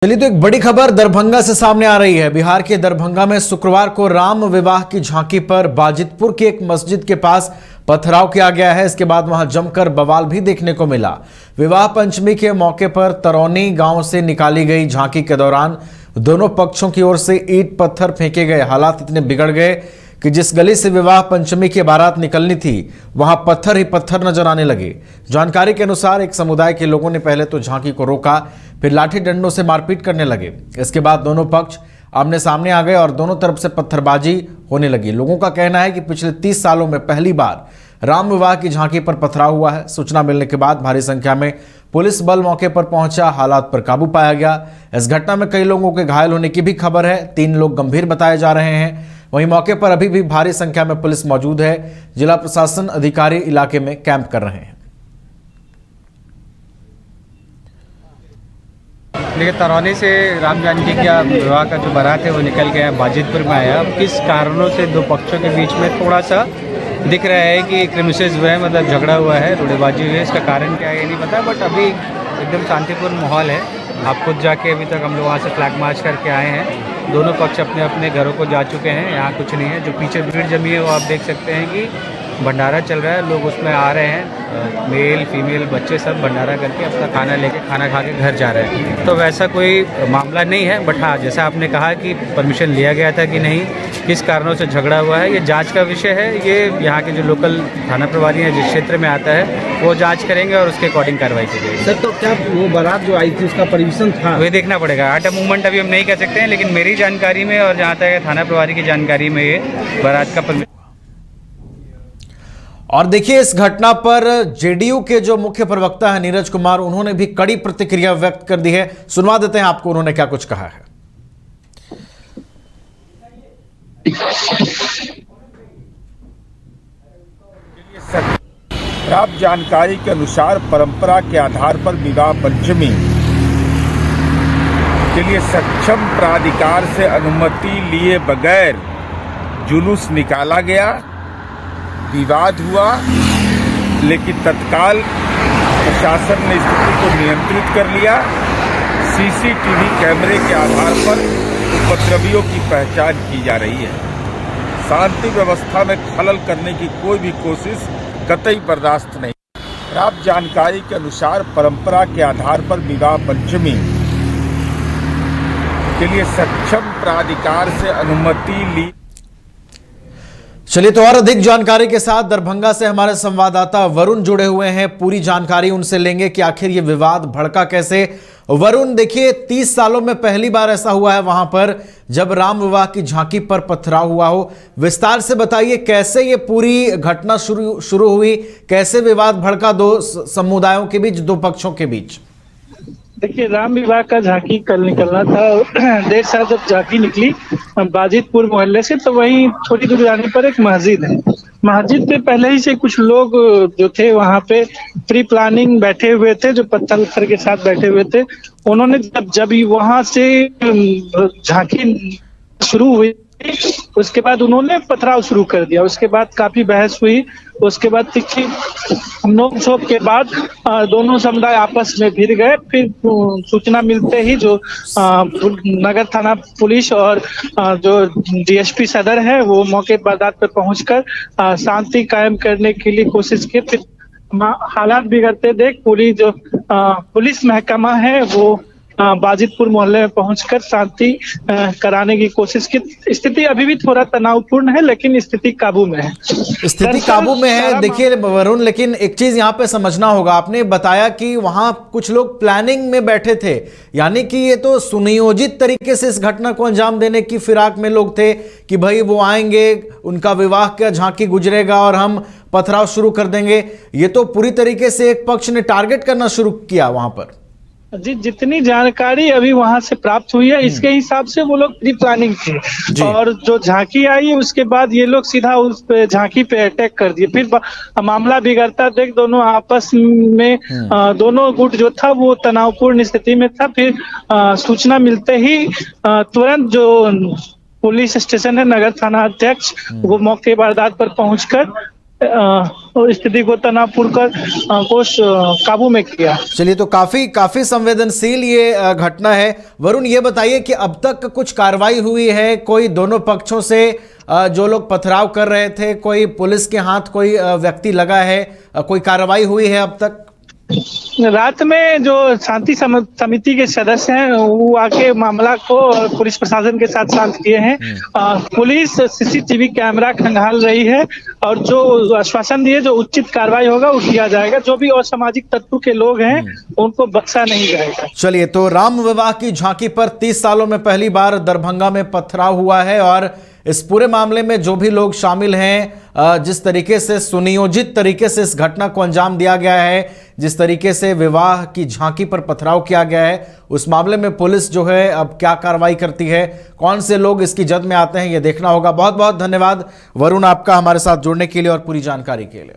चलिए तो एक बड़ी खबर दरभंगा से सामने आ रही है। बिहार के दरभंगा में शुक्रवार को राम विवाह की झांकी पर बाजितपुर की एक मस्जिद के पास पथराव किया गया है। इसके बाद वहां जमकर बवाल भी देखने को मिला। विवाह पंचमी के मौके पर तरौनी गांव से निकाली गई झांकी के दौरान दोनों पक्षों की ओर से ईंट पत्थर फेंके गए। हालात इतने बिगड़ गए कि जिस गली से विवाह पंचमी की बारात निकलनी थी वहां पत्थर ही पत्थर नजर आने लगे। जानकारी के अनुसार एक समुदाय के लोगों ने पहले तो झांकी को रोका, फिर लाठी डंडों से मारपीट करने लगे। इसके बाद दोनों पक्ष आमने सामने आ गए और दोनों तरफ से पत्थरबाजी होने लगी। लोगों का कहना है कि पिछले 30 सालों में पहली बार राम विवाह की झांकी पर पथराव हुआ है। सूचना मिलने के बाद भारी संख्या में पुलिस बल मौके पर पहुंचा, हालात पर काबू पाया गया। इस घटना में कई लोगों के घायल होने की भी खबर है। 3 लोग गंभीर बताए जा रहे हैं। वहीं मौके पर अभी भी भारी संख्या में पुलिस मौजूद है। जिला प्रशासन अधिकारी इलाके में कैंप कर रहे हैं। देखिए, तरौनी से राम जानकी का विवाह का जो बारात है वो निकल गया बाजितपुर में आया। अब किस कारणों से दो पक्षों के बीच में थोड़ा सा दिख रहा है कि क्रिमिसेस हुआ है, मतलब झगड़ा हुआ है, रुड़ेबाजी हुई है। इसका कारण क्या है ये नहीं पता, बट अभी एकदम शांतिपूर्ण माहौल है। आप खुद जाके अभी तक हम लोग वहाँ से फ्लैग मार्च करके आए हैं। दोनों पक्ष अपने अपने घरों को जा चुके हैं। यहाँ कुछ नहीं है। जो पीछे भीड़ जमी है वो आप देख सकते हैं कि भंडारा चल रहा है। लोग उसमें आ रहे हैं, मेल फीमेल बच्चे सब भंडारा करके अपना खाना लेके खाना खा के घर जा रहे हैं। तो वैसा कोई मामला नहीं है, बट हाँ, जैसा आपने कहा कि परमिशन लिया गया था कि नहीं, किस कारणों से झगड़ा हुआ है, ये जांच का विषय है। ये यहाँ के जो लोकल थाना प्रभारी हैं जिस क्षेत्र में आता है वो जांच करेंगे और उसके अकॉर्डिंग कार्रवाई की जाएगी। सर, तो क्या वो बारात जो आई थी उसका परमिशन था? वही देखना पड़ेगा। आर्ट मूवमेंट अभी हम नहीं कह सकते हैं, लेकिन मेरी जानकारी में और जहाँ तक थाना प्रभारी की जानकारी में ये बारात का परमिशन। और देखिए, इस घटना पर जेडीयू के जो मुख्य प्रवक्ता है नीरज कुमार, उन्होंने भी कड़ी प्रतिक्रिया व्यक्त कर दी है। सुनवा देते हैं आपको उन्होंने क्या कुछ कहा है। प्राप्त जानकारी के अनुसार परंपरा के आधार पर विवाह पंचमी के लिए सक्षम प्राधिकार से अनुमति लिए बगैर जुलूस निकाला गया। विवाद हुआ, लेकिन तत्काल प्रशासन ने स्थिति को नियंत्रित कर लिया। सीसीटीवी कैमरे के आधार पर उपद्रवियों की पहचान की जा रही है। शांति व्यवस्था में खलल करने की कोई भी कोशिश कतई बर्दाश्त नहीं। प्राप्त जानकारी के अनुसार परंपरा के आधार पर विवाह पंचमी के लिए सक्षम प्राधिकार से अनुमति ली। चलिए तो और अधिक जानकारी के साथ दरभंगा से हमारे संवाददाता वरुण जुड़े हुए हैं। पूरी जानकारी उनसे लेंगे कि आखिर ये विवाद भड़का कैसे। वरुण, देखिए, 30 सालों में पहली बार ऐसा हुआ है वहां पर जब राम विवाह की झांकी पर पथराव हुआ हो। विस्तार से बताइए कैसे ये पूरी घटना शुरू हुई, कैसे विवाद भड़का दो समुदायों के बीच, दो पक्षों के बीच। देखिए, राम विवाह का झांकी कल निकलना था। देर साथ जब झांकी निकली बाजितपुर मोहल्ले से, तो वहीं थोड़ी दूर जाने पर एक मस्जिद है। मस्जिद पे पहले ही से कुछ लोग जो थे वहां पे प्री प्लानिंग बैठे हुए थे, जो पत्थर के साथ बैठे हुए थे। उन्होंने जब वहां से झांकी शुरू हुई, उसके बाद उन्होंने पथराव शुरू कर दिया। उसके बाद काफी बहस हुई। उसके बाद तीखी नोक-झोंक के बाद दोनों समुदाय आपस में भिड़ गए। फिर सूचना मिलते ही जो नगर थाना पुलिस और जो डीएसपी सदर है वो मौके पर बारात पर पहुंचकर शांति कायम करने के लिए कोशिश की। फिर हालात बिगड़ते देख पुलिस महकमा है वो बाजितपुर मोहल्ले में पहुंचकर शांति कराने की कोशिश की। स्थिति अभी भी थोड़ा तनावपूर्ण है, लेकिन स्थिति काबू में है। स्थिति काबू में है। देखिए वरुण, लेकिन एक चीज यहाँ पे समझना होगा। आपने बताया कि वहां कुछ लोग प्लानिंग में बैठे थे, यानी कि ये तो सुनियोजित तरीके से इस घटना को अंजाम देने की फिराक में लोग थे कि भाई वो आएंगे, उनका विवाह का झांकी गुजरेगा और हम पथराव शुरू कर देंगे। ये तो पूरी तरीके से एक पक्ष ने टारगेट करना शुरू किया वहां पर। जी, जितनी जानकारी अभी वहां से प्राप्त हुई है इसके हिसाब से वो लोग प्री प्लानिंग थे। और जो झांकी आई उसके बाद ये लोग सीधा उस पे झांकी पे अटैक कर दिए। फिर मामला बिगड़ता देख दोनों आपस में दोनों गुट जो था वो तनावपूर्ण स्थिति में था। फिर सूचना मिलते ही तुरंत जो पुलिस स्टेशन है, नगर थाना अध्यक्ष, वो मौके वारदात पर पहुंचकर स्थिति को तनावपूर्ण कर काबू में किया। चलिए, तो काफी संवेदनशील ये घटना है। वरुण, ये बताइए कि अब तक कुछ कार्रवाई हुई है? कोई दोनों पक्षों से जो लोग पथराव कर रहे थे, कोई पुलिस के हाथ कोई व्यक्ति लगा है? कोई कार्रवाई हुई है अब तक? रात में जो शांति समिति के सदस्य हैं वो आके मामला को पुलिस प्रशासन के साथ शांत किए हैं। पुलिस सीसीटीवी कैमरा खंगाल रही है और जो आश्वासन दिए जो उचित कार्रवाई होगा वो किया जाएगा। जो भी असामाजिक तत्व के लोग हैं उनको बख्शा नहीं जाएगा। चलिए, तो राम विवाह की झांकी पर 30 सालों में पहली बार दरभंगा में पथराव हुआ है और इस पूरे मामले में जो भी लोग शामिल हैं, जिस तरीके से सुनियोजित तरीके से इस घटना को अंजाम दिया गया है, जिस तरीके से विवाह की झांकी पर पथराव किया गया है, उस मामले में पुलिस जो है अब क्या कार्रवाई करती है, कौन से लोग इसकी जद में आते हैं, ये देखना होगा। बहुत बहुत धन्यवाद वरुण आपका हमारे साथ जुड़ने के लिए और पूरी जानकारी के लिए।